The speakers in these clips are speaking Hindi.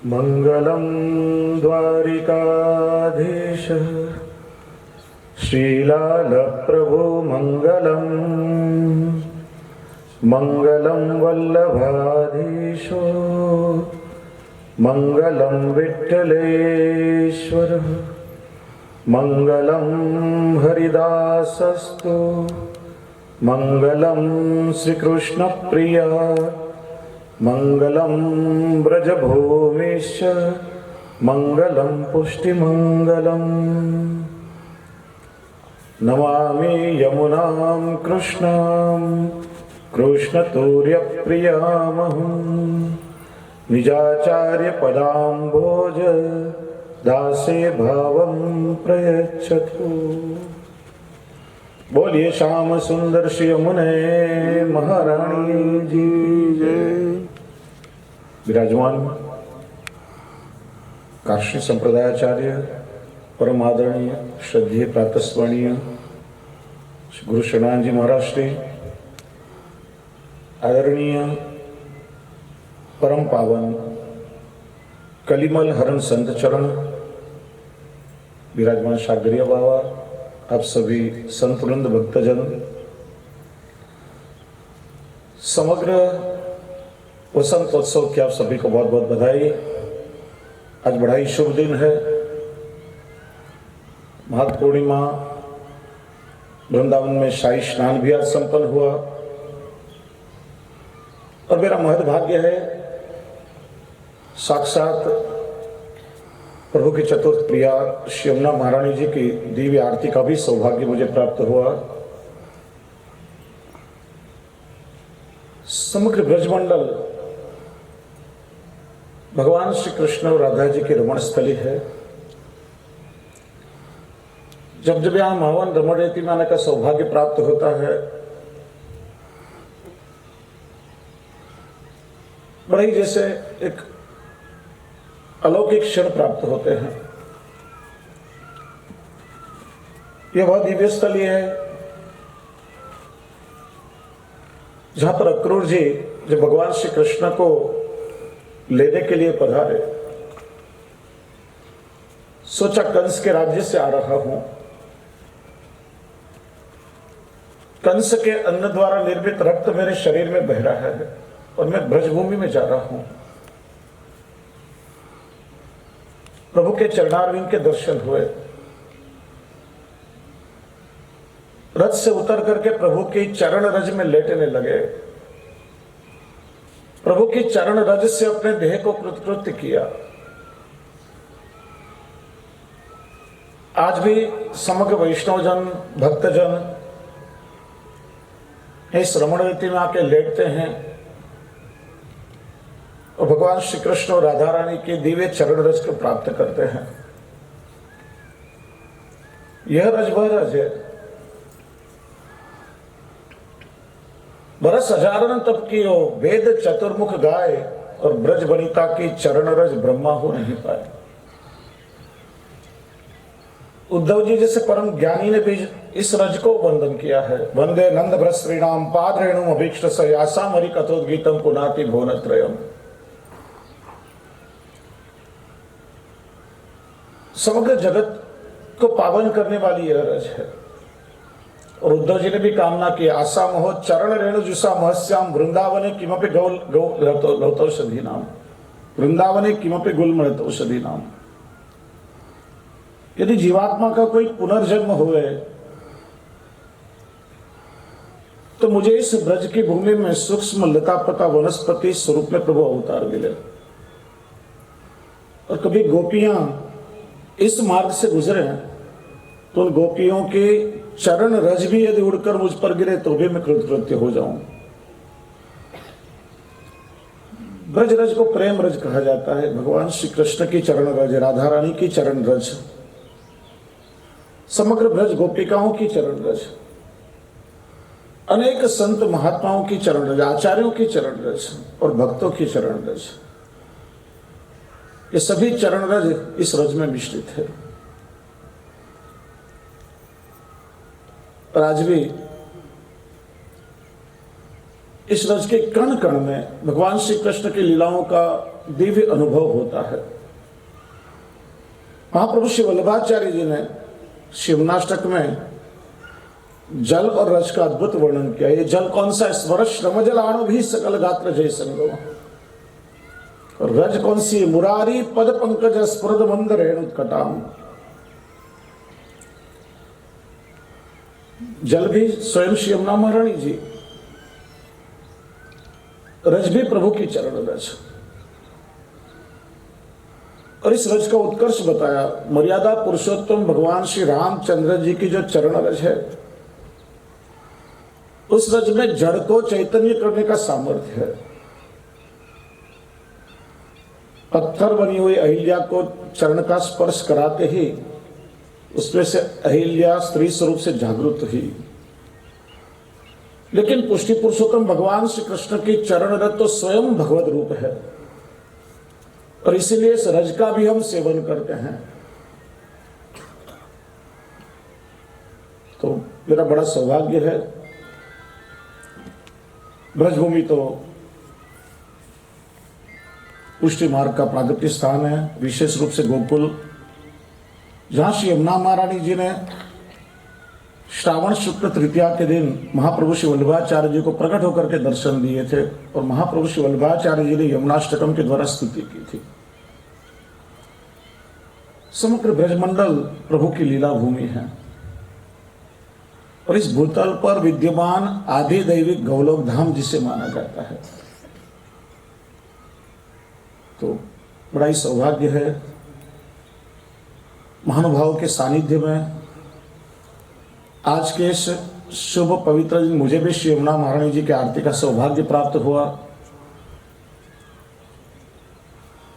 मंगलम द्वारिकाधीश श्रीलाल प्रभु मंगलम मंगलम वल्लभाधीशो मंगलम विठ्ठलेश्वर मंगलम हरिदासस्तु मंगलम श्रीकृष्ण प्रिया मंगलम ब्रजभूमिश्च मंगलम पुष्टिमंगलम नमामि यमुनां कृष्णां कृष्णतूर्यप्रियामहं निजाचार्य पदाम्भोज दासे भावं प्रयच्छतु। बोलिए श्याम सुंदर श्री यमुने महारानी जी जय। विराजमान काशी संप्रदायाचार्य परम आदरणीय श्रद्धेय प्रातस्मरणीय गुरु शरणानंद जी महाराज श्री, आदरणीय परम पावन कलिमल हरण संत चरण, विराजमान सागरिया बाबा, आप सभी संत वृंद भक्तजन, समग्र वसंतोत्सव की आप सभी को बहुत बहुत बधाई। आज बड़ा ही शुभ दिन है, माघ पूर्णिमा, वृंदावन में शाही स्नान भी आज संपन्न हुआ और मेरा महद भाग्य है साक्षात प्रभु की चतुर्थ प्रिया श्री यमुना महारानी जी की दिव्य आरती का भी सौभाग्य मुझे प्राप्त हुआ। समग्र ब्रजमंडल भगवान श्री कृष्ण और राधा जी की रमण स्थली है। जब जब यहां मावन रमण रेती में आने का सौभाग्य प्राप्त होता है, बड़ा ही जैसे एक अलौकिक क्षण प्राप्त होते हैं। यह बहुत दिव्य स्थली है जहां पर अक्रूर जी जब भगवान श्री कृष्ण को लेने के लिए पधारे, सोचा कंस के राज्य से आ रहा हूं, कंस के अन्न द्वारा निर्मित रक्त मेरे शरीर में बह रहा है और मैं ब्रजभूमि में जा रहा हूं। प्रभु के चरणारविंद के दर्शन हुए, रथ से उतर करके प्रभु की चरण रज में लेटने लगे, प्रभु की चरण रज से अपने देह को कृतकृत्य किया। आज भी समग्र वैष्णवजन भक्तजन इस रमण रीति में आके लेटते हैं और भगवान श्री कृष्ण और राधा रानी के दिव्य चरण रज को प्राप्त करते हैं। यह रज वह रज है, बरस हजारन तप कियो वेद चतुर्मुख गाय और ब्रज वनिता की चरण रज ब्रह्मा हो नहीं पाए। उद्धव जी जैसे परम ज्ञानी ने भी इस रज को वंदन किया है। वंदे नंद भ्रत श्रीराम पाद रेणु अभीष्ट सयासा मरी कथोद्गीतम पुनाति भुवनत्रयम्। समग्र जगत को पावन करने वाली यह रज है। और उद्धव जी ने भी कामना की, आशा मोह चरण रेणु जुषा महस्याम वृंदावने किमपि गौलौषधि नाम, वृंदावने किमपि गुलमौषधि नाम। यदि जीवात्मा का कोई पुनर्जन्म हुए तो मुझे इस ब्रज की भूमि में सूक्ष्म लता पता वनस्पति स्वरूप में प्रभु अवतार मिले। और कभी गोपियां इस मार्ग से गुजरे तो उन गोपियों के चरण रज भी यदि उड़कर मुझ पर गिरे तो भी मैं कृतकृत्य हो जाऊं। ब्रज रज को प्रेम रज कहा जाता है। भगवान श्री कृष्ण की चरण रज, राधा रानी की चरण रज, समग्र ब्रज गोपिकाओं की चरण रज, अनेक संत महात्माओं की चरण रज, आचार्यों की चरण रज और भक्तों की चरण रज, ये सभी चरण रज इस रज में मिश्रित है। और आज भी इस रज के कण कण में भगवान श्री कृष्ण की लीलाओं का दिव्य अनुभव होता है। महाप्रभु श्री वल्लभाचार्य जी ने शिवनाष्टक में जल और रज का अद्भुत वर्णन किया। ये जल कौन सा है? स्वर श्रम जल आणु भी सकल गात्र जय संगम। और रज कौन सी? मुरारी पद पंकज स्फुरद मंद रेणुत्कटाम। जल भी स्वयं श्री यमुना महारानी जी, रज भी प्रभु की चरण रज। और इस रज का उत्कर्ष बताया। मर्यादा पुरुषोत्तम भगवान श्री रामचंद्र जी की जो चरण रज है, उस रज में जड़ को चैतन्य करने का सामर्थ्य है। पत्थर बनी हुई अहिल्या को चरण का स्पर्श कराते ही उसमें से अहिल्या स्त्री स्वरूप से जागृत हुई। लेकिन पुष्टि पुरुषोत्तम भगवान श्री कृष्ण की चरण रज तो स्वयं भगवत रूप है, और इसीलिए इस रज का भी हम सेवन करते हैं। तो मेरा बड़ा सौभाग्य है। ब्रजभूमि तो पुष्टि मार्ग का प्रागट्य स्थान है, विशेष रूप से गोकुल, जहां श्री यमुना महारानी जी ने श्रावण शुक्ल तृतीया के दिन महाप्रभु श्री वल्लभाचार्य जी को प्रकट होकर के दर्शन दिए थे, और महाप्रभु श्री वल्लभाचार्य जी ने यमुनाष्टकम के द्वारा स्तुति की थी। समग्र ब्रजमंडल प्रभु की लीला भूमि है, और इस भूतल पर विद्यमान आदि दैविक गौलोक धाम जिसे माना जाता है। तो बड़ा ही सौभाग्य है महानुभाव के सानिध्य में आज के इस शुभ पवित्र दिन मुझे भी श्री यमुना महारानी जी की आरती का सौभाग्य प्राप्त हुआ।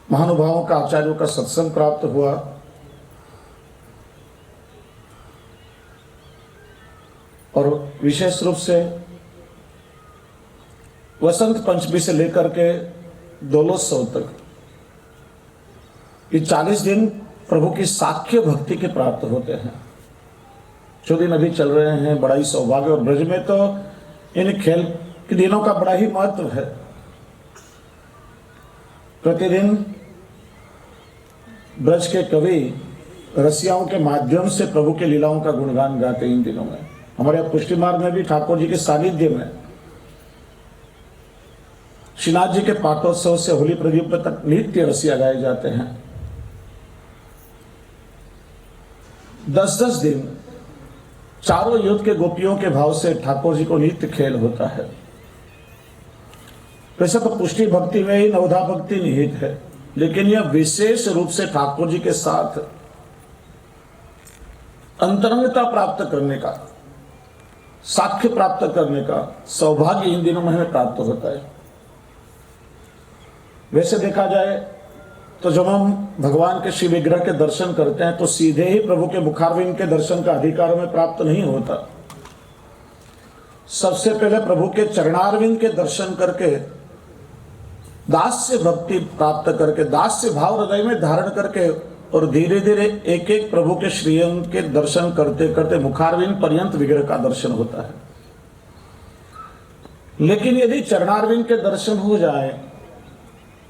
महानुभावों का, आचार्यों का सत्संग प्राप्त हुआ। और विशेष रूप से वसंत पंचमी से लेकर के दोलोत्सव तक ये 40 दिन प्रभु की साख्य भक्ति के प्राप्त होते हैं। जो दिन अभी चल रहे हैं, बड़ा ही सौभाग्य। और ब्रज में तो इन खेल के दिनों का बड़ा ही महत्व है। प्रतिदिन ब्रज के कवि रसियाओं के माध्यम से प्रभु के लीलाओं का गुणगान गाते इन दिनों में। हमारे पुष्टि मार्ग में भी ठाकुर जी के सानिध्य में श्रीनाथ जी के पाठोत्सव से होली प्रदीप तक नित्य रसिया गाए जाते हैं। 10-10 दिन चारों युद्ध के गोपियों के भाव से ठाकुर जी को नित्य खेल होता है। वैसे तो पुष्टि भक्ति में ही नवधा भक्ति निहित है, लेकिन यह विशेष रूप से ठाकुर जी के साथ अंतरंगता प्राप्त करने का, साख्य प्राप्त करने का सौभाग्य इन दिनों में हमें प्राप्त होता है। वैसे देखा जाए तो जब हम भगवान के शिव विग्रह के दर्शन करते हैं तो सीधे ही प्रभु के मुखारविंद के दर्शन का अधिकार हमें प्राप्त नहीं होता। सबसे पहले प्रभु के चरणारविंद के दर्शन करके, दास्य भक्ति प्राप्त करके, दास्य भाव हृदय में धारण करके, और धीरे धीरे एक एक प्रभु के श्रीअंग के दर्शन करते करते मुखारविंद पर्यंत विग्रह का दर्शन होता है। लेकिन यदि चरणारविंद के दर्शन हो जाए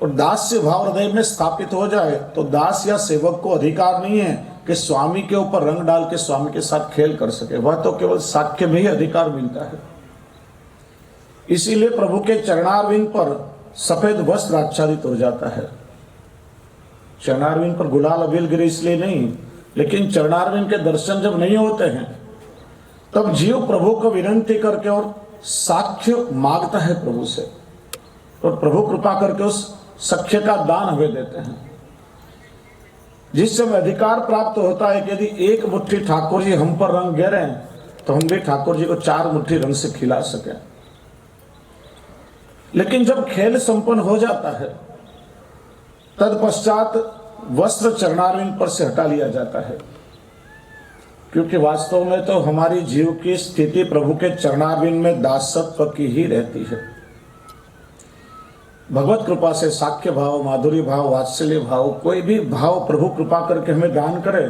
और दास्य भाव हृदय में स्थापित हो जाए तो दास या सेवक को अधिकार नहीं है कि स्वामी के ऊपर रंग डाल के स्वामी के साथ खेल कर सके। वह तो केवल साख्य में ही अधिकार मिलता है। इसीलिए प्रभु के चरणारविंद पर सफेद वस्त्र आच्छादित हो जाता है। चरणारविंद पर गुलाल अबील गिरे इसलिए नहीं, लेकिन चरणारविंद के दर्शन जब नहीं होते हैं तब जीव प्रभु को विनंती करके और साख्य मांगता है प्रभु से, और प्रभु कृपा करके उस सख्य का दान हमें देते हैं, जिससे हमें अधिकार प्राप्त होता है कि यदि एक मुट्ठी ठाकुर जी हम पर रंग गिरे तो हम भी ठाकुर जी को 4 मुट्ठी रंग से खिला सके। लेकिन जब खेल संपन्न हो जाता है तत्पश्चात वस्त्र चरणारविंद पर से हटा लिया जाता है, क्योंकि वास्तव में तो हमारी जीव की स्थिति प्रभु के चरणारविंद में दासत्व की ही रहती है। भगवत कृपा से साख्य भाव, माधुर्य भाव, वात्सल्य भाव, कोई भी भाव प्रभु कृपा करके हमें दान करे,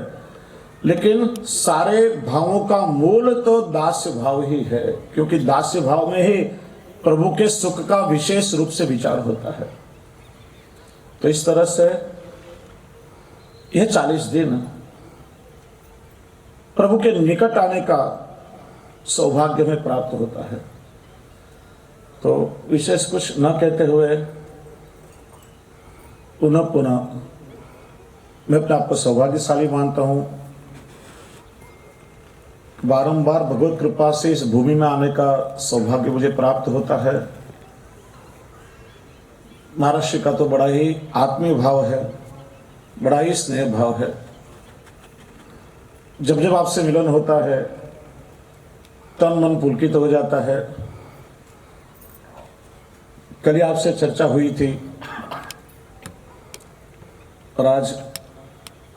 लेकिन सारे भावों का मूल तो दास्य भाव ही है, क्योंकि दास्य भाव में ही प्रभु के सुख का विशेष रूप से विचार होता है। तो तो इस तरह से यह 40 दिन प्रभु के निकट आने का सौभाग्य में प्राप्त होता है। तो विशेष कुछ न कहते हुए पुनः पुनः मैं अपने आप को सौभाग्यशाली मानता हूं। बारंबार भगवत कृपा से इस भूमि में आने का सौभाग्य मुझे प्राप्त होता है। महाराष्ट्र का तो बड़ा ही आत्मीय भाव है, बड़ा ही स्नेह भाव है। जब जब आपसे मिलन होता है तन मन पुलकित हो जाता है। कल आपसे चर्चा हुई थी और आज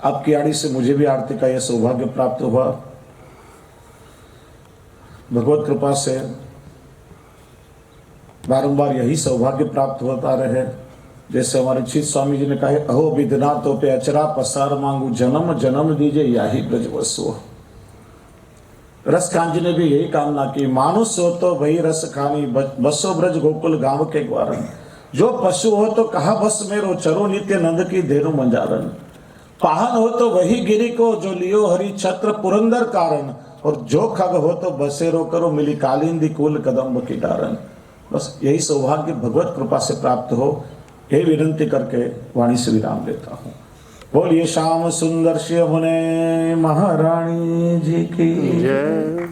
आपकी आड़ी से मुझे भी आरती का यह सौभाग्य प्राप्त हुआ। भगवत कृपा से बारंबार यही सौभाग्य प्राप्त होता रहे। जैसे हमारे चित स्वामी जी ने कहा, अहो विधनाथों पे अचरा पसार मांगू, जन्म जन्म दीजिए याही ब्रजवसु। रस कांजी ने भी यही कामना की, मानुष हो तो वही रस खानी, बसो ब्रज गोकुल गांव के ग्वारन। जो पशु हो तो कहा बस मेरो, चरो नित्य नंद की धेनु मंजारन। पाहन हो तो वही गिरी को, जो लियो हरि छत्र पुरंदर कारण। और जो खग हो तो बसेरो करो, मिली कालिंदी कुल कदम्ब की डारन। बस यही सौभाग्य भगवत कृपा से प्राप्त हो, यही विनंती करके वाणी से विराम लेता हूँ। बोलिए श्याम सुंदर शिव होने महारानी जी की जय।